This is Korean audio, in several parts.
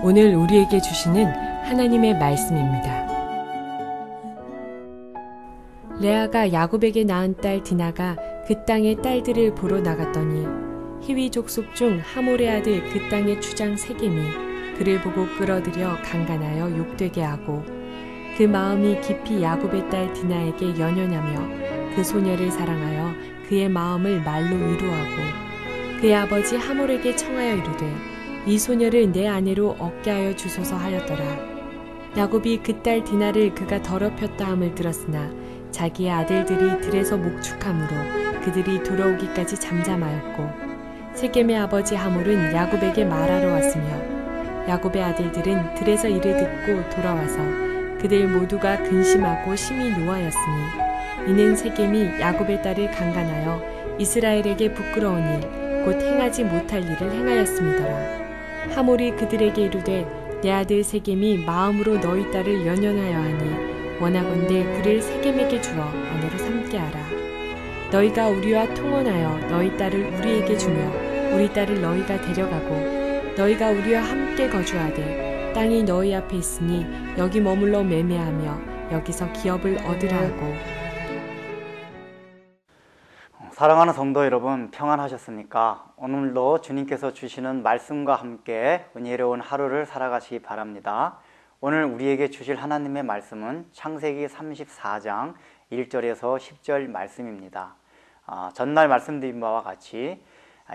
오늘 우리에게 주시는 하나님의 말씀입니다. 레아가 야곱에게 낳은 딸 디나가 그 땅의 딸들을 보러 나갔더니 히위 족속 중 하몰의 아들 그 땅의 추장 세겜이 그를 보고 끌어들여 강간하여 욕되게 하고 그 마음이 깊이 야곱의 딸 디나에게 연연하며 그 소녀를 사랑하여 그의 마음을 말로 위로하고 그의 아버지 하몰에게 청하여 이르되 이 소녀를 내 아내로 얻게 하여 주소서 하였더라. 야곱이 그 딸 디나를 그가 더럽혔다 함을 들었으나 자기의 아들들이 들에서 목축함으로 그들이 돌아오기까지 잠잠하였고 세겜의 아버지 하몰은 야곱에게 말하러 왔으며 야곱의 아들들은 들에서 이를 듣고 돌아와서 그들 모두가 근심하고 심히 노하였으니 이는 세겜이 야곱의 딸을 강간하여 이스라엘에게 부끄러운 일 곧 행하지 못할 일을 행하였음이더라. 하몰이 그들에게 이르되 내 아들 세겜이 마음으로 너희 딸을 연연하여 하니 원하건대 그를 세겜에게 주어 아내로 삼게 하라. 너희가 우리와 통혼하여 너희 딸을 우리에게 주며 우리 딸을 너희가 데려가고 너희가 우리와 함께 거주하되 땅이 너희 앞에 있으니 여기 머물러 매매하며 여기서 기업을 얻으라 하고. 사랑하는 성도 여러분, 평안하셨습니까? 오늘도 주님께서 주시는 말씀과 함께 은혜로운 하루를 살아가시기 바랍니다. 오늘 우리에게 주실 하나님의 말씀은 창세기 34장 1절에서 10절 말씀입니다. 전날 말씀드린 바와 같이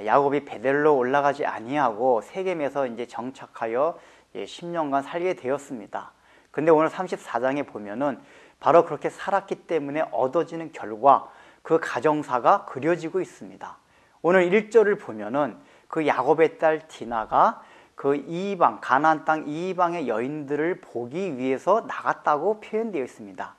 야곱이 베델로 올라가지 아니하고 세겜에서 이제 정착하여 10년간 살게 되었습니다. 근데 오늘 34장에 보면은 바로 그렇게 살았기 때문에 얻어지는 결과, 그 가정사가 그려지고 있습니다. 오늘 1절을 보면은 그 야곱의 딸 디나가 그 이방, 가나안 땅 이방의 여인들을 보기 위해서 나갔다고 표현되어 있습니다.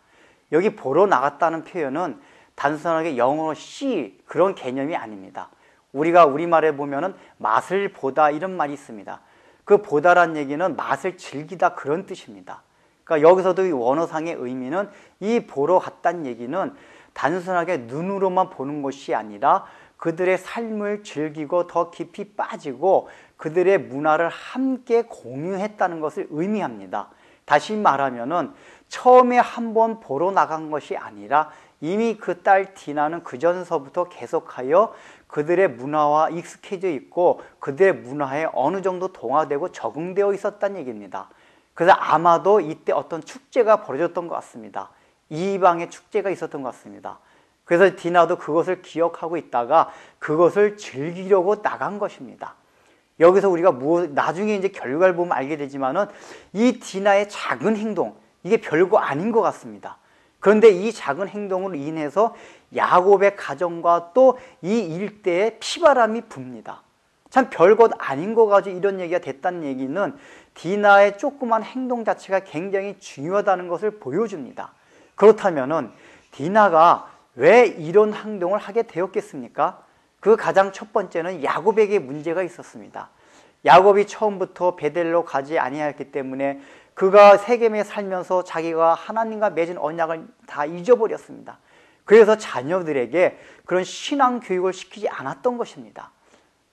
여기 보러 나갔다는 표현은 단순하게 영어로 see 그런 개념이 아닙니다. 우리가 우리말에 보면은 맛을 보다 이런 말이 있습니다. 그 보다란 얘기는 맛을 즐기다 그런 뜻입니다. 그러니까 여기서도 이 원어상의 의미는 이 보러 갔다는 얘기는 단순하게 눈으로만 보는 것이 아니라 그들의 삶을 즐기고 더 깊이 빠지고 그들의 문화를 함께 공유했다는 것을 의미합니다. 다시 말하면은 처음에 한번 보러 나간 것이 아니라 이미 그 딸 디나는 그 전서부터 계속하여 그들의 문화와 익숙해져 있고 그들의 문화에 어느 정도 동화되고 적응되어 있었다는 얘기입니다. 그래서 아마도 이때 어떤 축제가 벌어졌던 것 같습니다. 이방의 축제가 있었던 것 같습니다. 그래서 디나도 그것을 기억하고 있다가 그것을 즐기려고 나간 것입니다. 여기서 우리가 나중에 이제 결과를 보면 알게 되지만은 이 디나의 작은 행동, 이게 별거 아닌 것 같습니다. 그런데 이 작은 행동으로 인해서 야곱의 가정과 또 이 일대에 피바람이 붑니다. 참 별것 아닌 거 가지고 이런 얘기가 됐다는 얘기는 디나의 조그만 행동 자체가 굉장히 중요하다는 것을 보여줍니다. 그렇다면은 디나가 왜 이런 행동을 하게 되었겠습니까? 그 가장 첫 번째는 야곱에게 문제가 있었습니다. 야곱이 처음부터 베델로 가지 아니하였기 때문에 그가 세겜에 살면서 자기가 하나님과 맺은 언약을 다 잊어버렸습니다. 그래서 자녀들에게 그런 신앙 교육을 시키지 않았던 것입니다.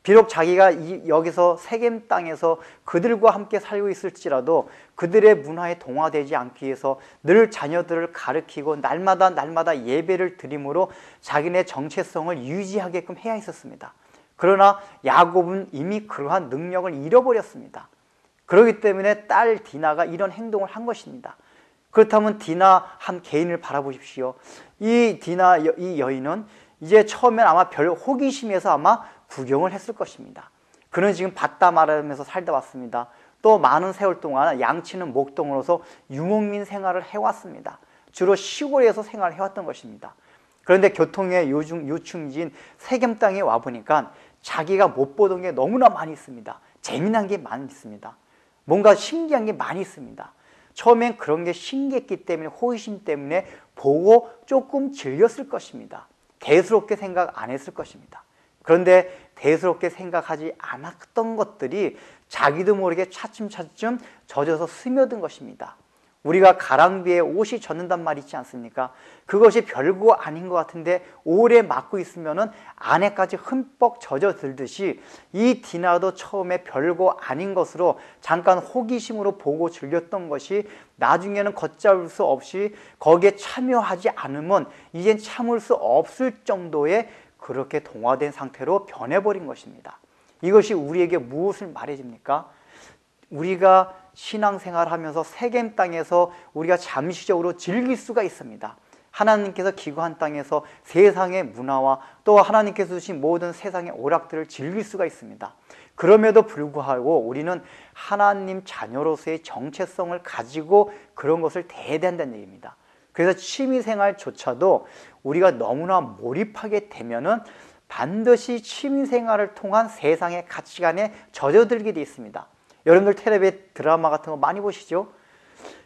비록 자기가 여기서 세겜 땅에서 그들과 함께 살고 있을지라도 그들의 문화에 동화되지 않기 위해서 늘 자녀들을 가르치고 날마다 예배를 드림으로 자기네 정체성을 유지하게끔 해야 했었습니다. 그러나 야곱은 이미 그러한 능력을 잃어버렸습니다. 그렇기 때문에 딸 디나가 이런 행동을 한 것입니다. 그렇다면 디나 한 개인을 바라보십시오. 이 디나 이 여인은 이제 처음엔 아마 별 호기심에서 아마 구경을 했을 것입니다. 그는 지금 봤다 말하면서 살다 왔습니다. 또 많은 세월 동안 양치는 목동으로서 유목민 생활을 해왔습니다. 주로 시골에서 생활을 해왔던 것입니다. 그런데 교통의 요충지인 세겜 땅에 와보니까 자기가 못 보던 게 너무나 많이 있습니다. 재미난 게 많이 있습니다. 뭔가 신기한 게 많이 있습니다. 처음엔 그런 게 신기했기 때문에 호기심 때문에 보고 조금 즐겼을 것입니다. 대수롭게 생각 안 했을 것입니다. 그런데 대수롭게 생각하지 않았던 것들이 자기도 모르게 차츰 젖어서 스며든 것입니다. 우리가 가랑비에 옷이 젖는단 말이 있지 않습니까? 그것이 별거 아닌 것 같은데 오래 맞고 있으면은 안에까지 흠뻑 젖어들듯이 이 디나도 처음에 별거 아닌 것으로 잠깐 호기심으로 보고 즐겼던 것이 나중에는 걷잡을 수 없이 거기에 참여하지 않으면 이젠 참을 수 없을 정도의 그렇게 동화된 상태로 변해버린 것입니다. 이것이 우리에게 무엇을 말해줍니까? 우리가 신앙생활하면서 세겜 땅에서 우리가 잠시적으로 즐길 수가 있습니다. 하나님께서 기거한 땅에서 세상의 문화와 또 하나님께서 주신 모든 세상의 오락들을 즐길 수가 있습니다. 그럼에도 불구하고 우리는 하나님 자녀로서의 정체성을 가지고 그런 것을 대해야 된다는 얘기입니다. 그래서 취미생활조차도 우리가 너무나 몰입하게 되면은 반드시 취미생활을 통한 세상의 가치관에 젖어들게 되어 있습니다. 여러분들 텔레비에 드라마 같은 거 많이 보시죠?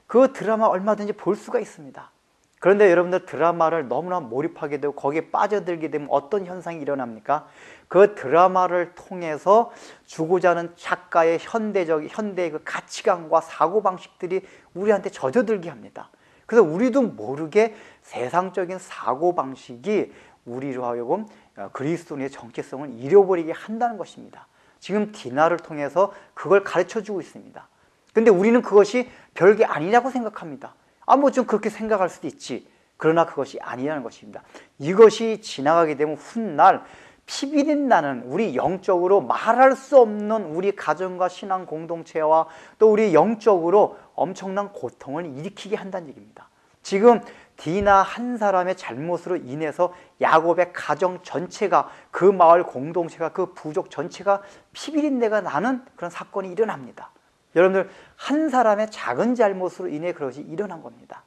그 드라마 얼마든지 볼 수가 있습니다. 그런데 여러분들 드라마를 너무나 몰입하게 되고 거기에 빠져들게 되면 어떤 현상이 일어납니까? 그 드라마를 통해서 주고자 하는 작가의 현대의 그 가치관과 사고방식들이 우리한테 젖어들게 합니다. 그래서 우리도 모르게 세상적인 사고방식이 우리로 하여금 그리스도인의 정체성을 잃어버리게 한다는 것입니다. 지금 디나를 통해서 그걸 가르쳐주고 있습니다. 근데 우리는 그것이 별게 아니라고 생각합니다. 뭐 좀 그렇게 생각할 수도 있지. 그러나 그것이 아니라는 것입니다. 이것이 지나가게 되면 훗날 피비린 나는 우리 영적으로 말할 수 없는 우리 가정과 신앙 공동체와 또 우리 영적으로 엄청난 고통을 일으키게 한다는 얘기입니다. 지금 디나 한 사람의 잘못으로 인해서 야곱의 가정 전체가, 그 마을 공동체가, 그 부족 전체가 피비린내가 나는 그런 사건이 일어납니다. 여러분들, 한 사람의 작은 잘못으로 인해 그것이 일어난 겁니다.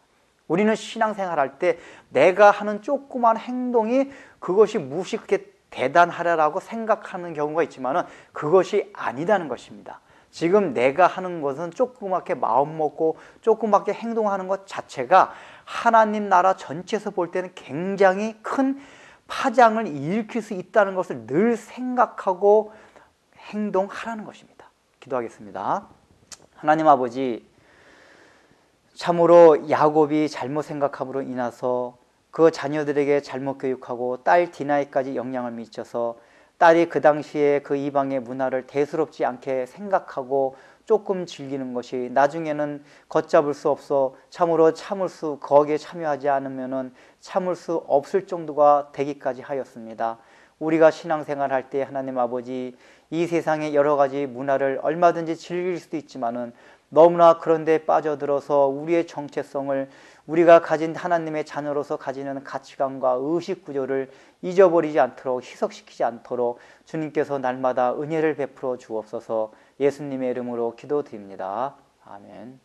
우리는 신앙생활할 때 내가 하는 조그만 행동이 그것이 무엇이 그렇게 대단하라고 생각하는 경우가 있지만은 그것이 아니라는 것입니다. 지금 내가 하는 것은 조그맣게 마음 먹고 조그맣게 행동하는 것 자체가 하나님 나라 전체에서 볼 때는 굉장히 큰 파장을 일으킬 수 있다는 것을 늘 생각하고 행동하라는 것입니다. 기도하겠습니다. 하나님 아버지, 참으로 야곱이 잘못 생각함으로 인해서 그 자녀들에게 잘못 교육하고 딸 디나에까지 영향을 미쳐서 딸이 그 당시에 그 이방의 문화를 대수롭지 않게 생각하고 조금 즐기는 것이 나중에는 걷잡을 수 없어 거기에 참여하지 않으면은 참을 수 없을 정도가 되기까지 하였습니다. 우리가 신앙생활 할 때 하나님 아버지, 이 세상의 여러 가지 문화를 얼마든지 즐길 수도 있지만은 너무나 그런 데 빠져들어서 우리의 정체성을, 우리가 가진 하나님의 자녀로서 가지는 가치관과 의식구조를 잊어버리지 않도록, 희석시키지 않도록 주님께서 날마다 은혜를 베풀어 주옵소서. 예수님의 이름으로 기도드립니다. 아멘.